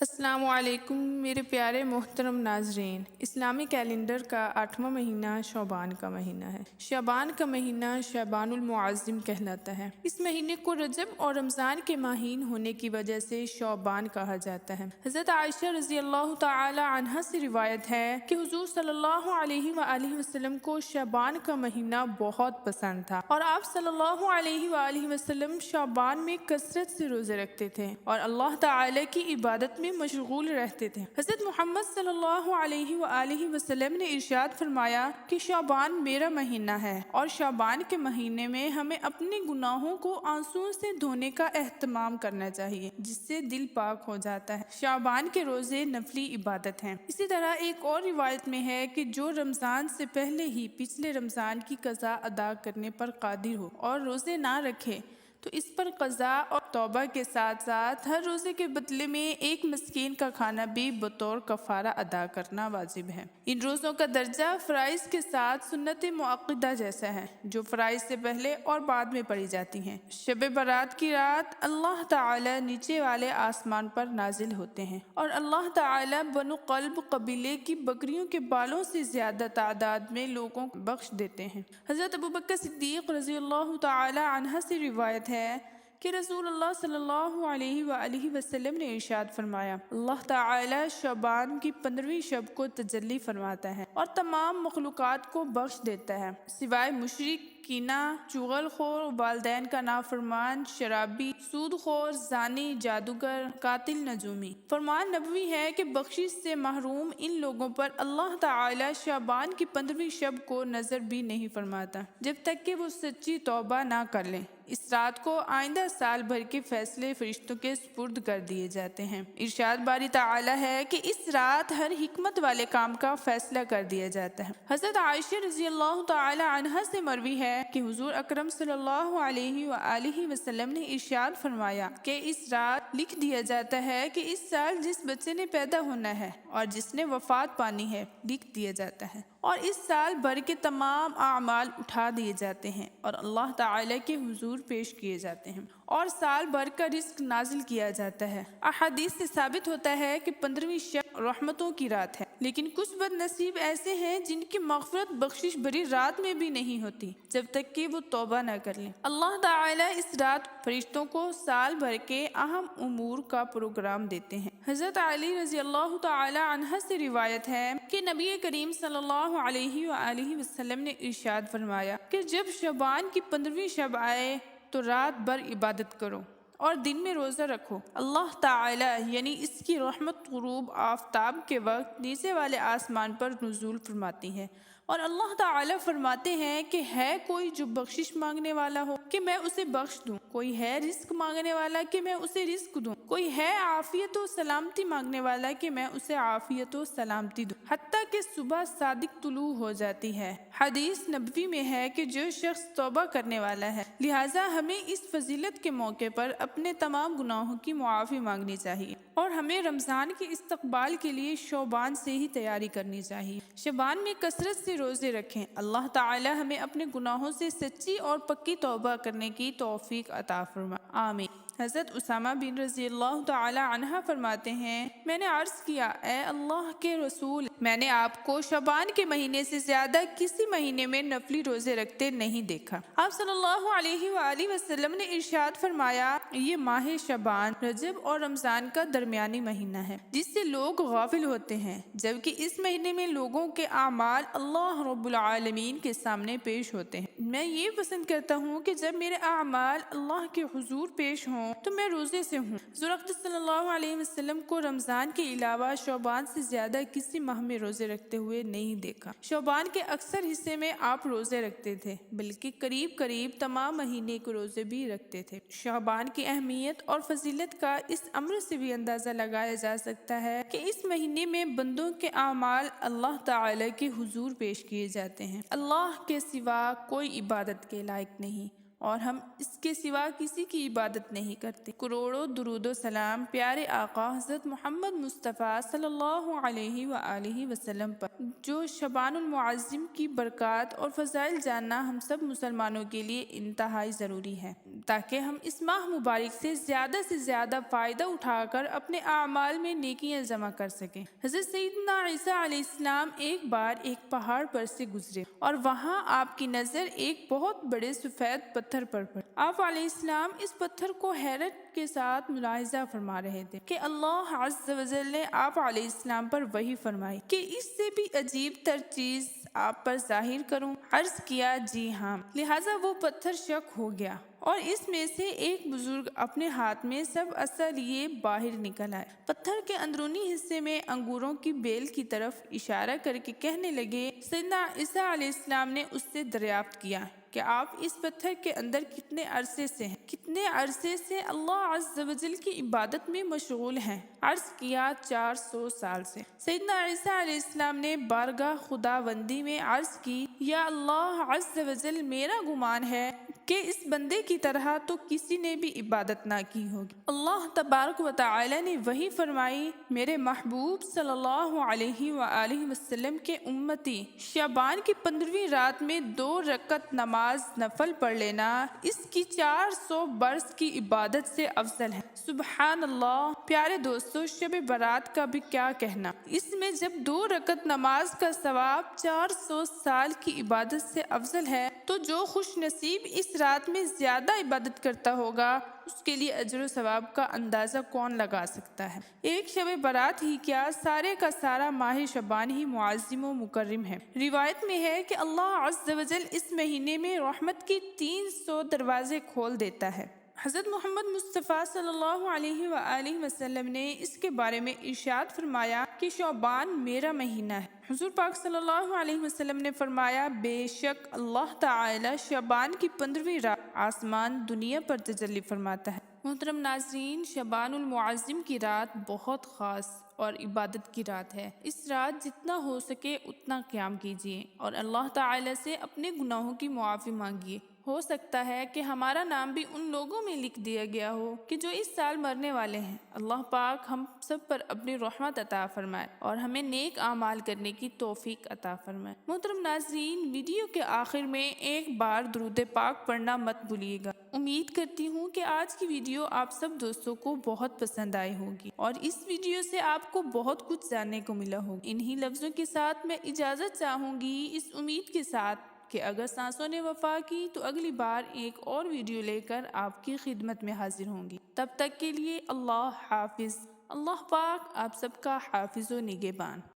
السلام علیکم میرے پیارے محترم ناظرین۔ اسلامی کیلنڈر کا 8واں مہینہ شعبان کا مہینہ ہے۔ شعبان کا مہینہ شعبان المعظم کہلاتا ہے۔ اس مہینے کو رجب اور رمضان کے ماہین ہونے کی وجہ سے شعبان کہا جاتا ہے۔ حضرت عائشہ رضی اللہ تعالی عنہا سے روایت ہے کہ حضور صلی اللہ علیہ وآلہ وسلم کو شعبان کا مہینہ بہت پسند تھا اور آپ صلی اللہ علیہ وآلہ وسلم شعبان میں کثرت سے روزے رکھتے تھے اور اللہ تعالی کی عبادت میں مشغول رہتے تھے۔ حضرت محمد صلی اللہ علیہ وآلہ وسلم نے ارشاد فرمایا کہ شعبان میرا مہینہ ہے اور شعبان کے مہینے میں ہمیں اپنے گناہوں کو آنسوؤں سے دھونے کا اہتمام کرنا چاہیے، جس سے دل پاک ہو جاتا ہے۔ شعبان کے روزے نفلی عبادت ہیں۔ اسی طرح ایک اور روایت میں ہے کہ جو رمضان سے پہلے ہی پچھلے رمضان کی قضا ادا کرنے پر قادر ہو اور روزے نہ رکھے تو اس پر قضا اور توبہ کے ساتھ ساتھ ہر روزے کے بدلے میں ایک مسکین کا کھانا بھی بطور کفارہ ادا کرنا واجب ہے۔ ان روزوں کا درجہ فرائض کے ساتھ سنت مؤکدہ جیسا ہے، جو فرائض سے پہلے اور بعد میں پڑھی جاتی ہیں۔ شب برات کی رات اللہ تعالی نیچے والے آسمان پر نازل ہوتے ہیں اور اللہ تعالی بنو قلب قبیلے کی بکریوں کے بالوں سے زیادہ تعداد میں لوگوں کو بخش دیتے ہیں۔ حضرت ابوبکر صدیق رضی اللہ تعالی عنہ سے روایت ہے کہ رسول اللہ صلی اللہ علیہ وآلہ وسلم نے ارشاد فرمایا، اللہ تعالی شعبان کی 15ویں شب کو تجلی فرماتا ہے اور تمام مخلوقات کو بخش دیتا ہے سوائے مشرک، کینہ، چغل خور، والدین کا نافرمان، شرابی، سود خور، زانی، جادوگر، قاتل، نجومی۔ فرمان نبوی ہے کہ بخشش سے محروم ان لوگوں پر اللہ تعالی شعبان کی 15ویں شب کو نظر بھی نہیں فرماتا جب تک کہ وہ سچی توبہ نہ کر لیں۔ اس رات کو آئندہ سال بھر کے فیصلے فرشتوں کے سپرد کر دیے جاتے ہیں۔ ارشاد باری تعالی ہے کہ اس رات ہر حکمت والے کام کا فیصلہ کر دیا جاتا ہے۔ حضرت عائشہ رضی اللہ تعالی عنہا سے مروی ہے کہ حضور اکرم صلی اللہ علیہ وآلہ وسلم نے ارشاد فرمایا کہ اس رات لکھ دیا جاتا ہے کہ اس سال جس بچے نے پیدا ہونا ہے اور جس نے وفات پانی ہے لکھ دیا جاتا ہے، اور اس سال بھر کے تمام اعمال اٹھا دیے جاتے ہیں اور اللہ تعالی کے حضور پیش کیے جاتے ہیں اور سال بھر کا رزق نازل کیا جاتا ہے۔ احادیث سے ثابت ہوتا ہے کہ 15ویں شب رحمتوں کی رات ہے، لیکن کچھ بد نصیب ایسے ہیں جن کی مغفرت بخشش بھری رات میں بھی نہیں ہوتی جب تک کہ وہ توبہ نہ کر لیں۔ اللہ تعالی اس رات فرشتوں کو سال بھر کے اہم امور کا پروگرام دیتے ہیں۔ حضرت علی رضی اللہ تعالی عنہ سے روایت ہے کہ نبی کریم صلی اللہ علیہ وآلہ وسلم نے ارشاد فرمایا کہ جب شعبان کی 15ویں شب آئے تو رات بھر عبادت کرو اور دن میں روزہ رکھو۔ اللہ تعالی یعنی اس کی رحمت غروب آفتاب کے وقت نیچے والے آسمان پر نزول فرماتی ہے اور اللہ تعالی فرماتے ہیں کہ ہے کوئی جو بخشش مانگنے والا ہو کہ میں اسے بخش دوں، کوئی ہے رزق مانگنے والا کہ میں اسے رزق دوں، کوئی ہے عافیت و سلامتی مانگنے والا کہ میں اسے عافیت و سلامتی دوں، حتیٰ کہ صبح صادق طلوع ہو جاتی ہے۔ حدیث نبوی میں ہے کہ جو شخص توبہ کرنے والا ہے، لہٰذا ہمیں اس فضیلت کے موقع پر اپنے تمام گناہوں کی معافی مانگنی چاہیے اور ہمیں رمضان کے استقبال کے لیے شعبان سے ہی تیاری کرنی چاہیے۔ شعبان میں کثرت سے روزے رکھیں۔ اللہ تعالی ہمیں اپنے گناہوں سے سچی اور پکی توبہ کرنے کی توفیق عطا فرمائے، آمین۔ حضرت اسامہ بن رضی اللہ تعالی عنہ فرماتے ہیں، میں نے عرض کیا، اے اللہ کے رسول، میں نے آپ کو شعبان کے مہینے سے زیادہ کسی مہینے میں نفلی روزے رکھتے نہیں دیکھا۔ آپ صلی اللہ علیہ وآلہ وسلم نے ارشاد فرمایا، یہ ماہ شعبان رجب اور رمضان کا درمیانی مہینہ ہے جس سے لوگ غافل ہوتے ہیں، جبکہ اس مہینے میں لوگوں کے اعمال اللہ رب العالمین کے سامنے پیش ہوتے ہیں۔ میں یہ پسند کرتا ہوں کہ جب میرے اعمال اللہ کے حضور پیش ہوں تو میں روزے سے ہوں۔ حضور اقدس صلی اللہ علیہ وسلم کو رمضان کے علاوہ شعبان سے زیادہ کسی ماہ میں روزے رکھتے ہوئے نہیں دیکھا۔ شعبان کے اکثر حصے میں آپ روزے رکھتے تھے، بلکہ قریب قریب تمام مہینے کے روزے بھی رکھتے تھے۔ شعبان کی اہمیت اور فضیلت کا اس امر سے بھی اندازہ لگایا جا سکتا ہے کہ اس مہینے میں بندوں کے اعمال اللہ تعالی کے حضور پیش کیے جاتے ہیں۔ اللہ کے سوا کوئی عبادت کے لائق نہیں اور ہم اس کے سوا کسی کی عبادت نہیں کرتے۔ کروڑوں درود و سلام پیارے آقا حضرت محمد مصطفیٰ صلی اللہ علیہ وآلہ وسلم پر، جو شعبان المعظم کی برکات اور فضائل جاننا ہم سب مسلمانوں کے لیے انتہائی ضروری ہے، تاکہ ہم اس ماہ مبارک سے زیادہ فائدہ اٹھا کر اپنے اعمال میں نیکیاں جمع کر سکیں۔ حضرت سیدنا عیسیٰ علیہ السلام ایک بار ایک پہاڑ پر سے گزرے اور وہاں آپ کی نظر ایک بہت بڑے سفید پتھر پر پڑی۔ آپ علیہ السلام اس پتھر کو حیرت کے ساتھ ملاحظہ فرما رہے تھے کہ اللہ عز و جل نے آپ علیہ السلام پر وحی فرمائی کہ اس سے بھی عجیب تر چیز آپ پر ظاہر کروں؟ عرض کیا جی ہاں۔ لہٰذا وہ پتھر شک ہو گیا اور اس میں سے ایک بزرگ اپنے ہاتھ میں سب عصا لیے باہر نکل آئے۔ پتھر کے اندرونی حصے میں انگوروں کی بیل کی طرف اشارہ کر کے کہنے لگے۔ سیدنا عیسیٰ علیہ السلام نے اس سے دریافت کیا کہ آپ اس پتھر کے اندر کتنے عرصے سے اللہ عز و جل کی عبادت میں مشغول ہیں؟ عرض کیا 400 سال سے۔ سیدنا عیسیٰ علیہ السلام نے بارگاہ خداوندی میں عرض کی، یا اللہ عز و جل، میرا گمان ہے کہ اس بندے کی طرح تو کسی نے بھی عبادت نہ کی ہوگی۔ اللہ تبارک و تعالی نے وحی فرمائی، میرے محبوب صلی اللہ علیہ وآلہ وسلم کے امتی، شعبان کی 15ویں رات میں 2 رکعت نماز نفل پڑھ لینا اس کی 400 برس کی عبادت سے افضل ہے۔ سبحان اللہ۔ پیارے دوستو، شب برات کا بھی کیا کہنا؟ اس میں جب 2 رکعت نماز کا ثواب 400 سال کی عبادت سے افضل ہے، تو جو خوش نصیب اس رات میں زیادہ عبادت کرتا ہوگا اس کے لیے اجر و ثواب کا اندازہ کون لگا سکتا ہے؟ ایک شب برات ہی کیا، سارے کا سارا ماہ شعبان ہی معظم و مکرم ہے۔ روایت میں ہے کہ اللہ عز و جل اس مہینے میں رحمت کی 300 دروازے کھول دیتا ہے۔ حضرت محمد مصطفیٰ صلی اللہ علیہ وآلہ وسلم نے اس کے بارے میں ارشاد فرمایا کہ شعبان میرا مہینہ ہے۔ حضور پاک صلی اللہ علیہ وسلم نے فرمایا، بے شک اللہ تعالی شعبان کی 15ویں رات آسمان دنیا پر تجلی فرماتا ہے۔ محترم ناظرین، شعبان المعظم کی رات بہت خاص اور عبادت کی رات ہے۔ اس رات جتنا ہو سکے اتنا قیام کیجیے اور اللہ تعالی سے اپنے گناہوں کی معافی مانگیے۔ ہو سکتا ہے کہ ہمارا نام بھی ان لوگوں میں لکھ دیا گیا ہو کہ جو اس سال مرنے والے ہیں۔ اللہ پاک ہم سب پر اپنی رحمت عطا فرمائے اور ہمیں نیک اعمال کرنے کی توفیق عطا فرمائے۔ محترم ناظرین، ویڈیو کے آخر میں ایک بار درود پاک پڑھنا مت بھولیے گا۔ امید کرتی ہوں کہ آج کی ویڈیو آپ سب دوستوں کو بہت پسند آئی ہوگی اور اس ویڈیو سے آپ کو بہت کچھ جاننے کو ملا ہوگا۔ انہی لفظوں کے ساتھ میں اجازت چاہوں گی، اس امید کے ساتھ کہ اگر سانسوں نے وفا کی تو اگلی بار ایک اور ویڈیو لے کر آپ کی خدمت میں حاضر ہوں گی۔ تب تک کے لیے اللہ حافظ۔ اللہ پاک آپ سب کا حافظ و نگہبان۔